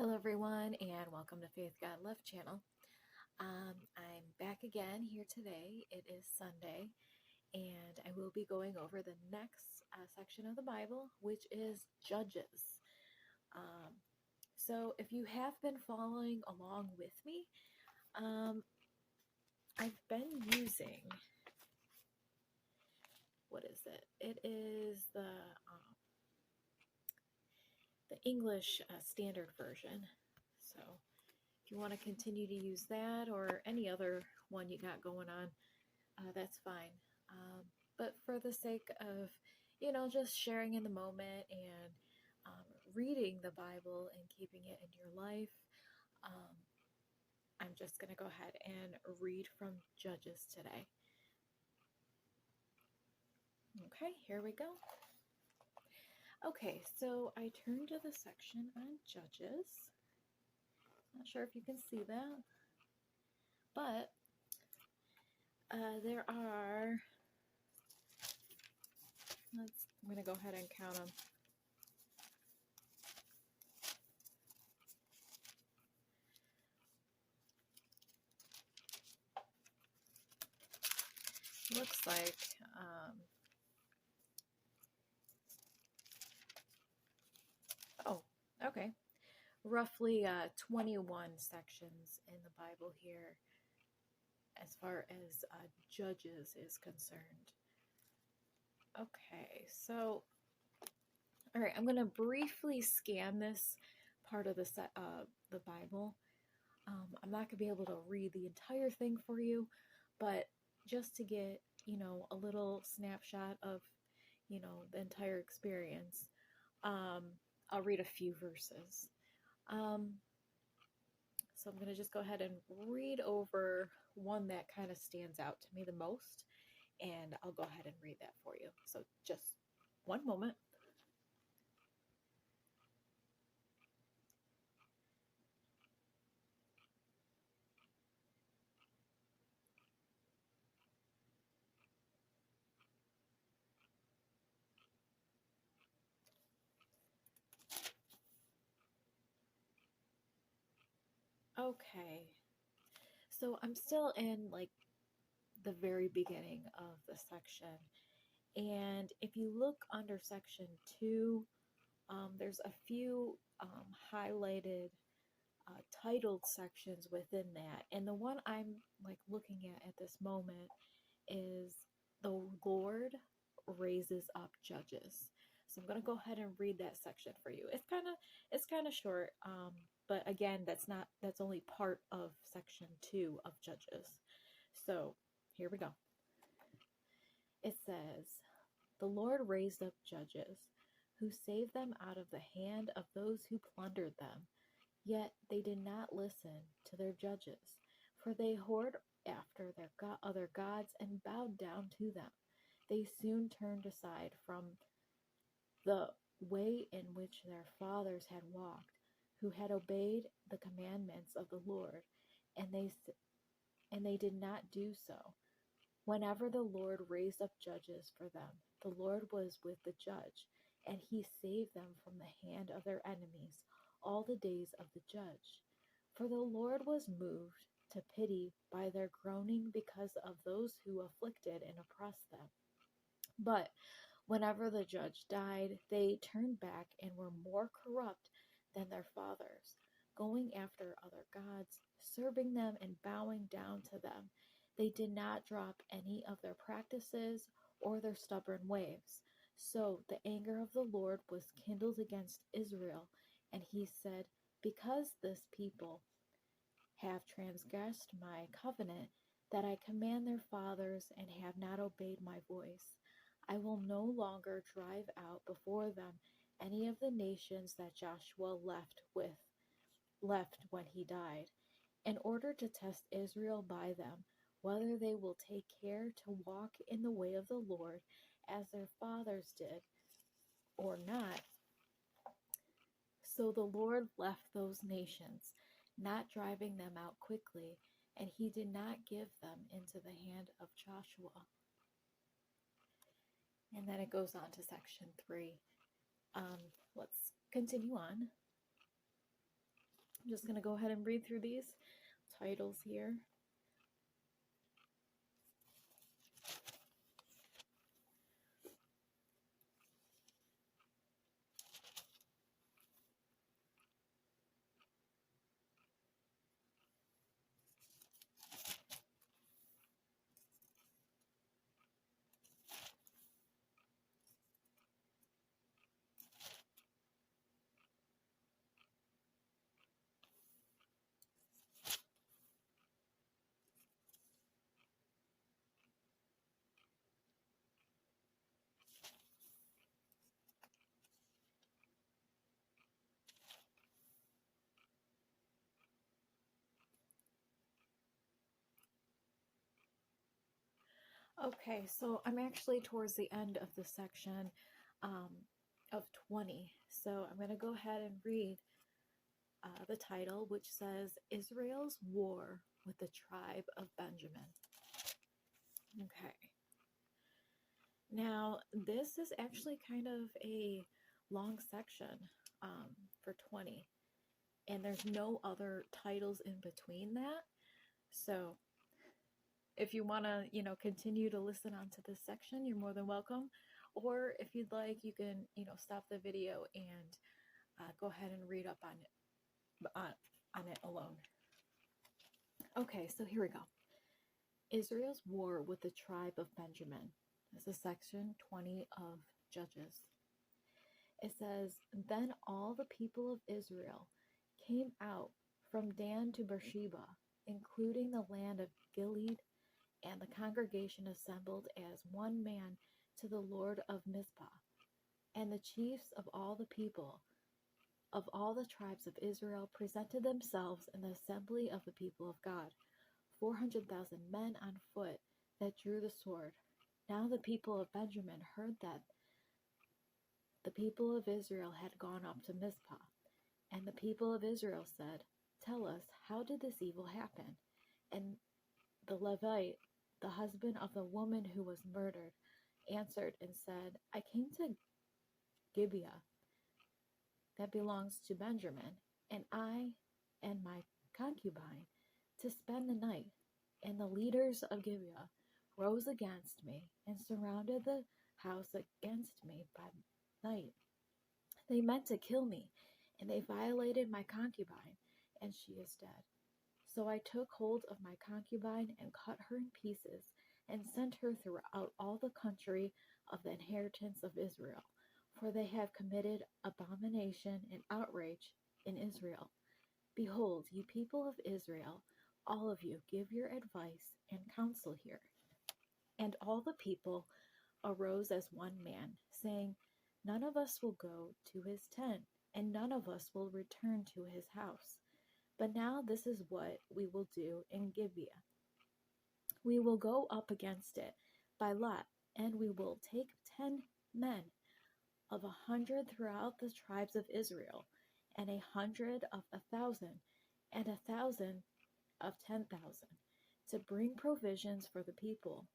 Hello everyone and welcome to Faith God Love channel. I'm back again here today. It is Sunday and I will be going over the next section of the Bible, which is Judges. So if you have been following along with me, I've been using, what is it? It is the English Standard Version. So if you want to continue to use that or any other one you got going on, that's fine. But for the sake of, just sharing in the moment and reading the Bible and keeping it in your life, I'm just going to go ahead and read from Judges today. Okay, here we go. Okay, so I turned to the section on Judges. Not sure if you can see that, but there are, I'm going to go ahead and count them. Looks like okay, roughly 21 sections in the Bible here as far as Judges is concerned. Okay, so all right, I'm going to briefly scan this part of the Bible. I'm not going to be able to read the entire thing for you, but just to get, a little snapshot of, the entire experience, I'll read a few verses. So I'm going to just go ahead and read over one that kind of stands out to me the most, and I'll go ahead and read that for you. So just one moment. Okay, so I'm still in like the very beginning of the section, and if you look under section 2, there's a few highlighted titled sections within that, and the one I'm like looking at this moment is the Lord raises up judges. So I'm going to go ahead and read that section for you. It's kind of short, but again, that's only part of section 2 of Judges. So here we go. It says, "The Lord raised up judges who saved them out of the hand of those who plundered them. Yet they did not listen to their judges, for they whored after their other gods and bowed down to them. They soon turned aside from the way in which their fathers had walked, who had obeyed the commandments of the Lord, and they did not do so. Whenever the Lord raised up judges for them, the Lord was with the judge, and he saved them from the hand of their enemies all the days of the judge. For the Lord was moved to pity by their groaning because of those who afflicted and oppressed them. But whenever the judge died, they turned back and were more corrupt than their fathers, going after other gods, serving them and bowing down to them. They did not drop any of their practices or their stubborn ways. So the anger of the Lord was kindled against Israel, and he said, because this people have transgressed my covenant that I command their fathers and have not obeyed my voice, I will no longer drive out before them any of the nations that Joshua left when he died, in order to test Israel by them, whether they will take care to walk in the way of the Lord as their fathers did or not. So the Lord left those nations, not driving them out quickly, and he did not give them into the hand of Joshua." And then it goes on to section 3. Let's continue on. I'm just going to go ahead and read through these titles here. Okay, so I'm actually towards the end of the section um, of 20. So I'm going to go ahead and read the title, which says Israel's War with the Tribe of Benjamin. Okay. Now, this is actually kind of a long section for 20, and there's no other titles in between that. So if you want to, continue to listen on to this section, you're more than welcome. Or if you'd like, you can, stop the video and go ahead and read up on it alone. Okay, so here we go. Israel's war with the tribe of Benjamin. This is section 20 of Judges. It says, Then all the people of Israel came out from Dan to Beersheba, including the land of Gilead, and the congregation assembled as one man to the Lord of Mizpah. And the chiefs of all the people of all the tribes of Israel presented themselves in the assembly of the people of God, 400,000 men on foot that drew the sword. Now the people of Benjamin heard that the people of Israel had gone up to Mizpah. And the people of Israel said, Tell us, how did this evil happen? And the Levite, the husband of the woman who was murdered, answered and said, I came to Gibeah, that belongs to Benjamin, and I and my concubine to spend the night. And the leaders of Gibeah rose against me and surrounded the house against me by night. They meant to kill me, and they violated my concubine, and she is dead. So I took hold of my concubine and cut her in pieces and sent her throughout all the country of the inheritance of Israel, for they have committed abomination and outrage in Israel. Behold, you people of Israel, all of you, give your advice and counsel here. And all the people arose as one man, saying, None of us will go to his tent, and none of us will return to his house. But now this is what we will do in Gibeah. We will go up against it by lot, and we will take 10 men of 100 throughout the tribes of Israel, and 100 of 1,000, and 1,000 of 10,000, to bring provisions for the people,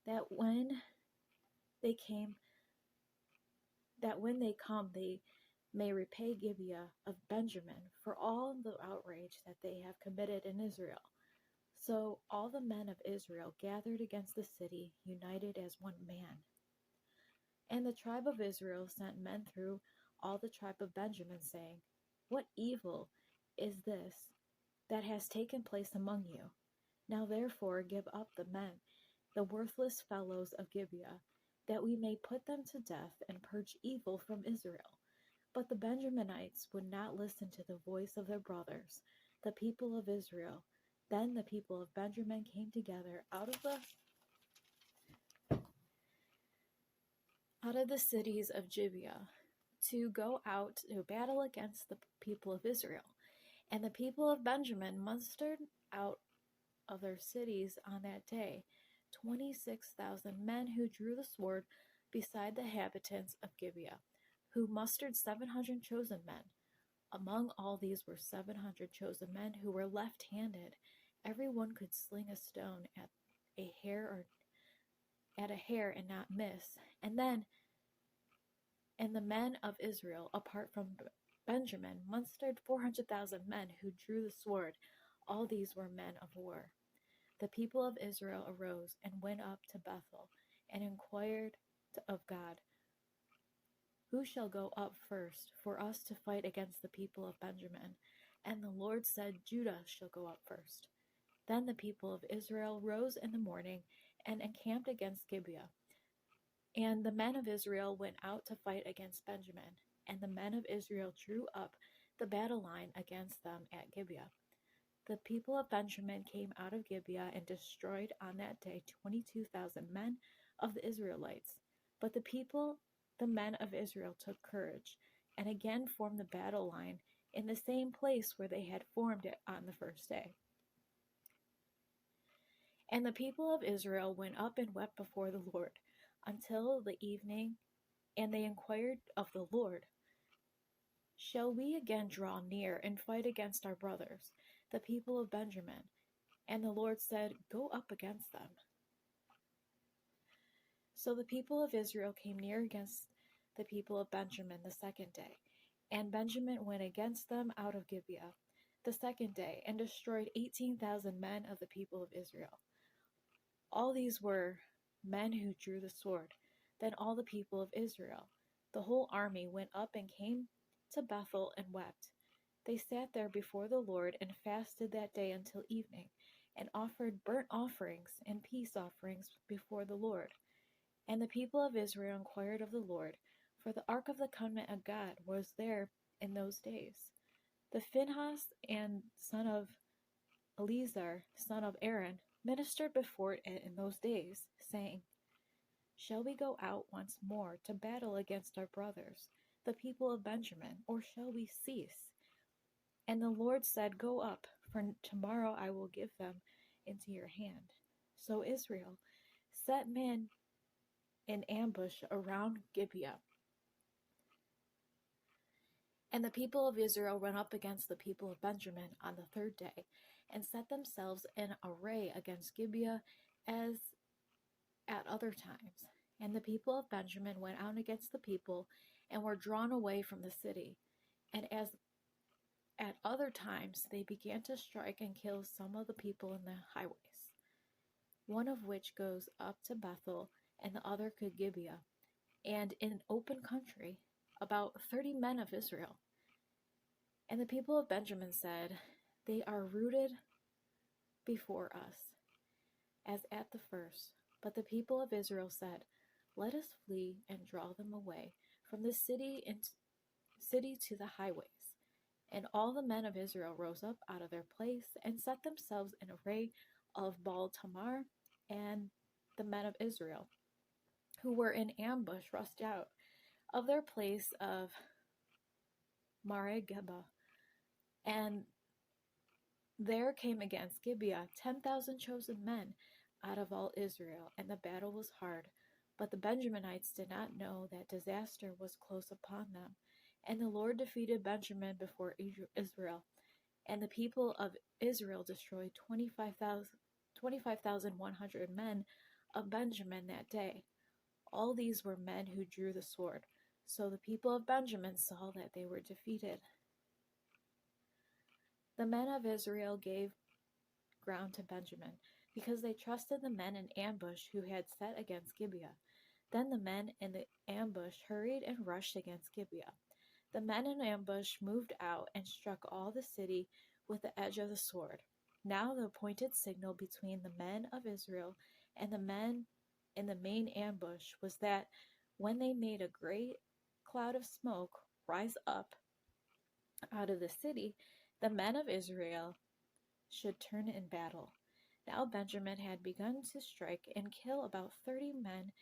that when they come, they may repay Gibeah of Benjamin for all the outrage that they have committed in Israel. So all the men of Israel gathered against the city, united as one man. And the tribe of Israel sent men through all the tribe of Benjamin, saying, What evil is this that has taken place among you? Now therefore give up the men, the worthless fellows of Gibeah, that we may put them to death and purge evil from Israel. But the Benjaminites would not listen to the voice of their brothers, the people of Israel. Then the people of Benjamin came together out of the cities of Gibeah to go out to battle against the people of Israel. And the people of Benjamin mustered out of their cities on that day 26,000 men who drew the sword, beside the inhabitants of Gibeah, who mustered 700 chosen men. Among all these were 700 chosen men who were left-handed. Every one could sling a stone at a hair and not miss. And the men of Israel, apart from Benjamin mustered 400,000 men who drew the sword. All these were men of war. The people of Israel arose and went up to Bethel and inquired of God, "Who shall go up first for us to fight against the people of Benjamin?" And the Lord said, "Judah shall go up first." Then the people of Israel rose in the morning and encamped against Gibeah. And the men of Israel went out to fight against Benjamin. And the men of Israel drew up the battle line against them at Gibeah. The people of Benjamin came out of Gibeah and destroyed on that day 22,000 men of the Israelites. But the men of Israel took courage and again formed the battle line in the same place where they had formed it on the first day. And the people of Israel went up and wept before the Lord until the evening, and they inquired of the Lord, "Shall we again draw near and fight against our brothers, the people of Benjamin?" And the Lord said, "Go up against them." So the people of Israel came near against the people of Benjamin the second day, and Benjamin went against them out of Gibeah the second day, and destroyed 18,000 men of the people of Israel. All these were men who drew the sword. Then all the people of Israel, the whole army, went up and came to Bethel and wept. They sat there before the Lord and fasted that day until evening, and offered burnt offerings and peace offerings before the Lord. And the people of Israel inquired of the Lord, for the ark of the covenant of God was there in those days. The Phinehas and son of Eleazar, son of Aaron, ministered before it in those days, saying, "Shall we go out once more to battle against our brothers, the people of Benjamin, or shall we cease?" And the Lord said, "Go up, for tomorrow I will give them into your hand." So Israel set men in ambush around Gibeah. And the people of Israel went up against the people of Benjamin on the third day, and set themselves in array against Gibeah as at other times. And the people of Benjamin went out against the people, and were drawn away from the city. And as at other times, they began to strike and kill some of the people in the highways, one of which goes up to Bethel, and the other to Gibeah, and in open country, about 30 men of Israel. And the people of Benjamin said, "They are rooted before us, as at the first." But the people of Israel said, "Let us flee and draw them away from the city to the highways." And all the men of Israel rose up out of their place and set themselves in array of Baal Tamar, and the men of Israel, who were in ambush, rushed out of their place of Marageba, and there came against Gibeah 10,000 chosen men out of all Israel, and the battle was hard. But the Benjaminites did not know that disaster was close upon them. And the Lord defeated Benjamin before Israel, and the people of Israel destroyed 25,100 men of Benjamin that day. All these were men who drew the sword. So the people of Benjamin saw that they were defeated. The men of Israel gave ground to Benjamin, because they trusted the men in ambush who had set against Gibeah. Then the men in the ambush hurried and rushed against Gibeah. The men in ambush moved out and struck all the city with the edge of the sword. Now the appointed signal between the men of Israel and the men in the main ambush was that when they made a great cloud of smoke rise up out of the city, the men of Israel should turn in battle. Now Benjamin had begun to strike and kill about 30 men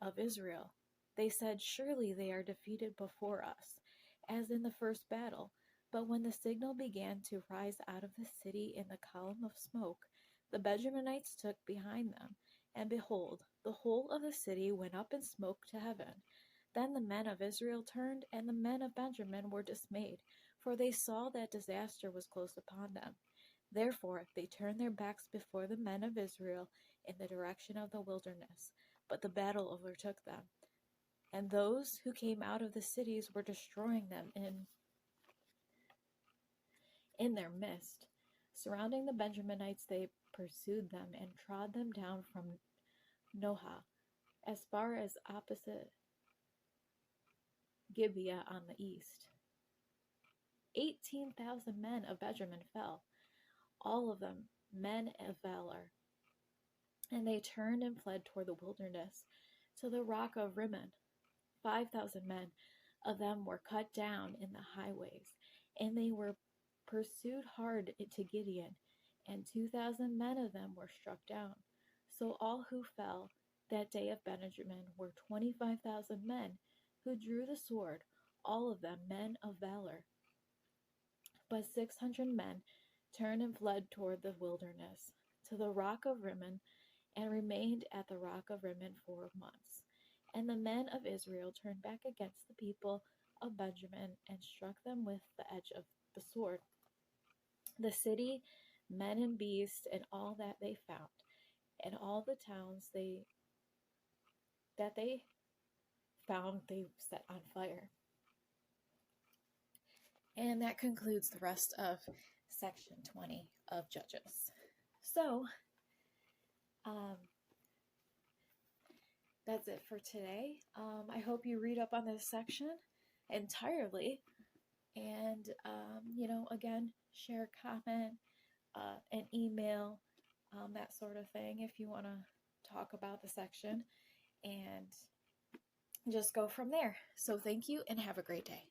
of Israel. They said, "Surely they are defeated before us, as in the first battle." But when the signal began to rise out of the city in the column of smoke, the Benjaminites took behind them, and behold, the whole of the city went up in smoke to heaven. Then the men of Israel turned, and the men of Benjamin were dismayed, for they saw that disaster was close upon them. Therefore they turned their backs before the men of Israel in the direction of the wilderness. But the battle overtook them, and those who came out of the cities were destroying them in in their midst. Surrounding the Benjaminites, they pursued them and trod them down from Noha as far as opposite Gibeah on the east. 18,000 men of Benjamin fell, all of them men of valor, and they turned and fled toward the wilderness to the rock of Rimmon. 5,000 men of them were cut down in the highways, and they were pursued hard to Gideon, and 2,000 men of them were struck down. So all who fell that day of Benjamin were 25,000 men who drew the sword, all of them men of valor. But 600 men turned and fled toward the wilderness to the rock of Rimmon, and remained at the rock of Rimmon 4 months. And the men of Israel turned back against the people of Benjamin and struck them with the edge of the sword. The city, men and beasts, and all that they found, and all the towns that they found, they set on fire. And that concludes the rest of section 20 of Judges. So, that's it for today. I hope you read up on this section entirely. And, again, share, comment, an email, that sort of thing if you want to talk about the section. And just go from there. So thank you and have a great day.